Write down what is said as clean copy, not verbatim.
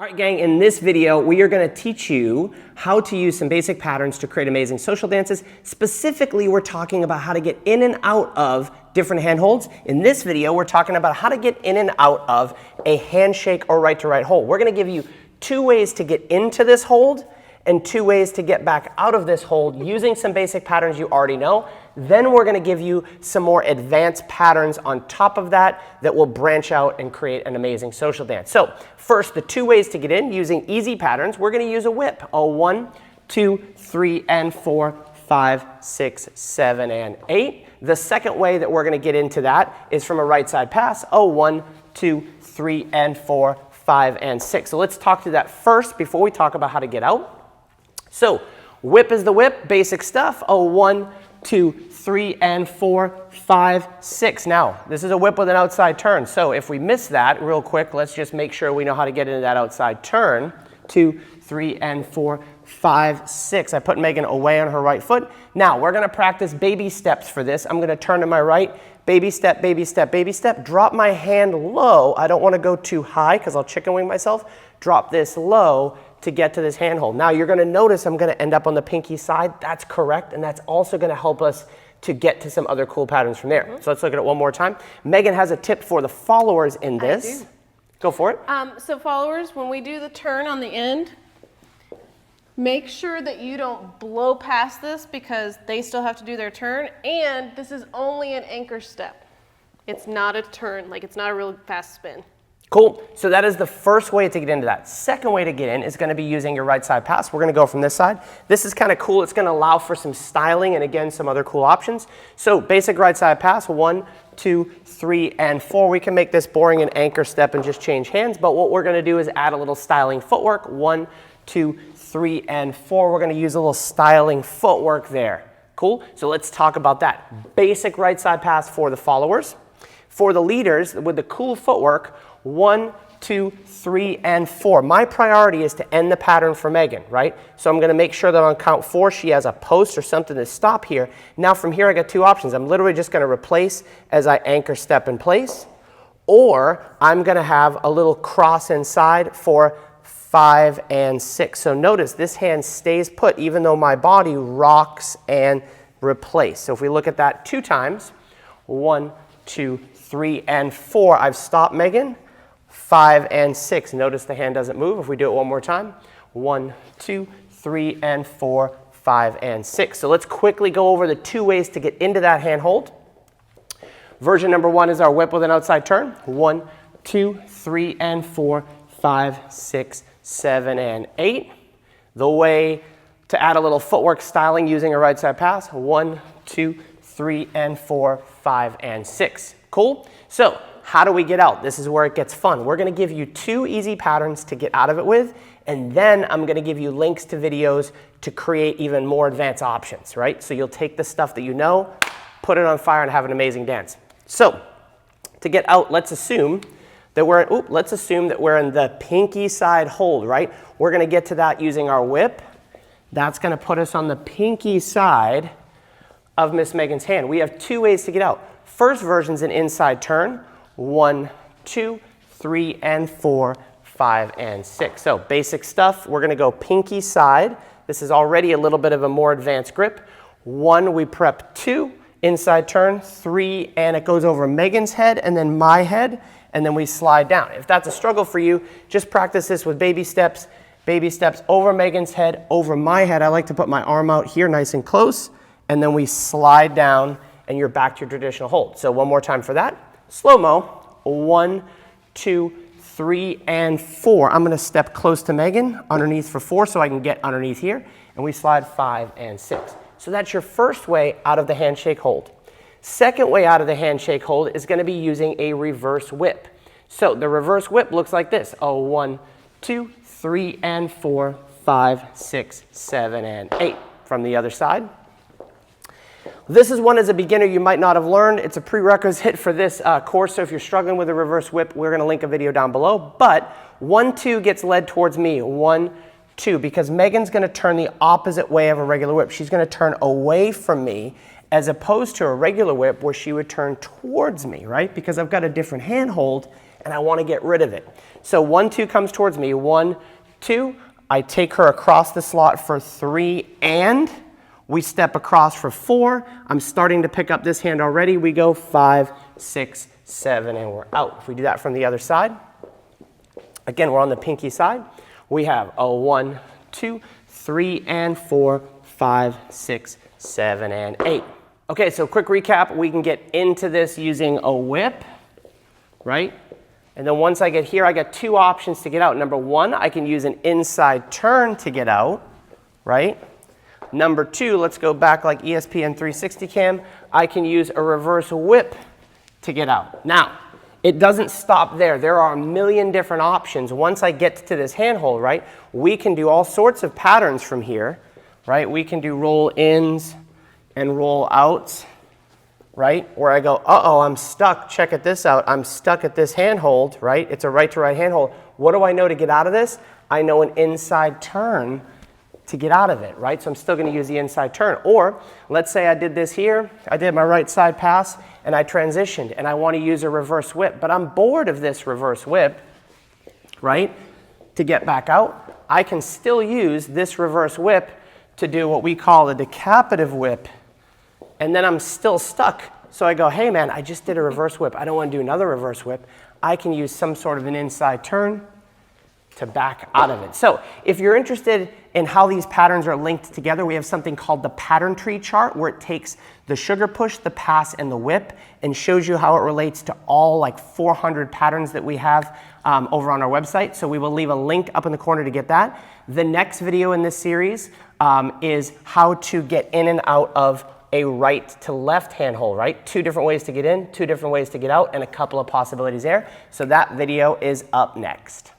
All right, gang, in this video, we are going to teach you how to use some basic patterns to create amazing social dances. Specifically, we're talking about how to get in and out of different handholds. In this video, we're talking about how to get in and out of a handshake or right-to-right hold. We're going to give you 2 ways to get into this hold and 2 ways to get back out of this hold using some basic patterns you already know. Then we're going to give you some more advanced patterns on top of that that will branch out and create an amazing social dance. So first, the 2 ways to get in using easy patterns. We're going to use a whip. 1, 2, 3, and 4, 5, 6, 7, and 8. The second way that we're going to get into that is from a right side pass. 1, 2, 3, and 4, 5, and 6. So let's talk through that first before we talk about how to get out. So whip is the whip, basic stuff. 1, 2, 3, and 4, 5, 6. Now, this is a whip with an outside turn. So if we miss that real quick, let's just make sure we know how to get into that outside turn. 2, 3, and 4, 5, 6. I put Megan away on her right foot. Now, we're going to practice baby steps for this. I'm going to turn to my right. Baby step, baby step, baby step. Drop my hand low. I don't want to go too high because I'll chicken wing myself. Drop this low to get to this handhold. Now you're going to notice I'm going to end up on the pinky side. That's correct, and that's also going to help us to get to some other cool patterns from there. So let's look at it one more time. Megan has a tip for the followers in this. I do. Go for it. So followers, when we do the turn on the end, make sure that you don't blow past this because they still have to do their turn, and this is only an anchor step. It's not a turn, like it's not a real fast spin. Cool. So that is the first way to get into that. Second way to get in is going to be using your right side pass. We're going to go from this side. This is kind of cool. It's going to allow for some styling and, again, some other cool options. So basic right side pass, 1, 2, 3, and 4. We can make this boring and anchor step and just change hands. But what we're going to do is add a little styling footwork. 1, 2, 3, and 4. We're going to use a little styling footwork there. Cool. So let's talk about that. Basic right side pass for the followers. For the leaders, with the cool footwork, 1, 2, 3, and 4. My priority is to end the pattern for Megan, right? So I'm going to make sure that on count 4 she has a post or something to stop here. Now from here I got 2 options. I'm literally just going to replace as I anchor step in place, or I'm going to have a little cross inside for 5 and 6. So notice this hand stays put even though my body rocks and replace. So if we look at that 2 times, 1, 2, 3, and 4. I've stopped Megan. 5 and 6. Notice the hand doesn't move. If we do it one more time, 1, 2, 3, and 4, 5, and 6. So let's quickly go over the 2 ways to get into that hand hold. Version number 1 is our whip with an outside turn. 1, 2, 3, and 4, 5, 6, 7, and 8. The way to add a little footwork styling using a right side pass, 1, 2, 3, and 4, 5, and 6. Cool? So how do we get out? This is where it gets fun. We're going to give you 2 easy patterns to get out of it with, and then I'm going to give you links to videos to create even more advanced options, right? So you'll take the stuff that you know, put it on fire, and have an amazing dance. So to get out, let's assume that we're in the pinky side hold, right? We're going to get to that using our whip. That's going to put us on the pinky side of Miss Megan's hand. We have 2 ways to get out. First version's an inside turn. 1, 2, 3, and 4, 5, and 6. So basic stuff. We're going to go pinky side. This is already a little bit of a more advanced grip. 1, we prep 2, inside turn, 3, and it goes over Megan's head and then my head, and then we slide down. If that's a struggle for you, just practice this with baby steps over Megan's head, over my head. I like to put my arm out here nice and close, and then we slide down, and you're back to your traditional hold. So one more time for that. Slow-mo, 1, 2, 3, and 4. I'm going to step close to Megan underneath for 4 so I can get underneath here. And we slide 5 and 6. So that's your first way out of the handshake hold. Second way out of the handshake hold is going to be using a reverse whip. So the reverse whip looks like this. 1, 2, 3, and 4, 5, 6, 7, and 8. From the other side. This is one as a beginner you might not have learned. It's a prerequisite for this course, so if you're struggling with a reverse whip, we're going to link a video down below. But 1, 2 gets led towards me. 1, 2, because Megan's going to turn the opposite way of a regular whip. She's going to turn away from me as opposed to a regular whip where she would turn towards me, right? Because I've got a different handhold and I want to get rid of it. So 1, 2 comes towards me, 1, 2, I take her across the slot for 3, and we step across for 4. I'm starting to pick up this hand already. We go 5, 6, 7, and we're out. If we do that from the other side, again, we're on the pinky side. We have a 1, 2, 3, and 4, 5, 6, 7, and 8. Okay, so quick recap. We can get into this using a whip, right? And then once I get here, I got 2 options to get out. Number 1, I can use an inside turn to get out, right? Number 2, let's go back like ESPN 360 cam. I can use a reverse whip to get out. Now, it doesn't stop there. There are a million different options. Once I get to this handhold, right, we can do all sorts of patterns from here, right? We can do roll ins and roll outs, right? Where I go, uh-oh, I'm stuck. Check this out. I'm stuck at this handhold, right? It's a right to right handhold. What do I know to get out of this? I know an inside turn to get out of it, right? So I'm still going to use the inside turn. Or let's say I did this here. I did my right side pass and I transitioned and I want to use a reverse whip, but I'm bored of this reverse whip, right? To get back out, I can still use this reverse whip to do what we call a decapitive whip, and then I'm still stuck. So I go, hey man, I just did a reverse whip. I don't want to do another reverse whip. I can use some sort of an inside turn to back out of it. So if you're interested in how these patterns are linked together, we have something called the pattern tree chart, where it takes the sugar push, the pass, and the whip and shows you how it relates to all like 400 patterns that we have over on our website. So we will leave a link up in the corner to get that. The next video in this series is how to get in and out of a right to left handhold, right? 2 different ways to get in, 2 different ways to get out, and a couple of possibilities there. So that video is up next.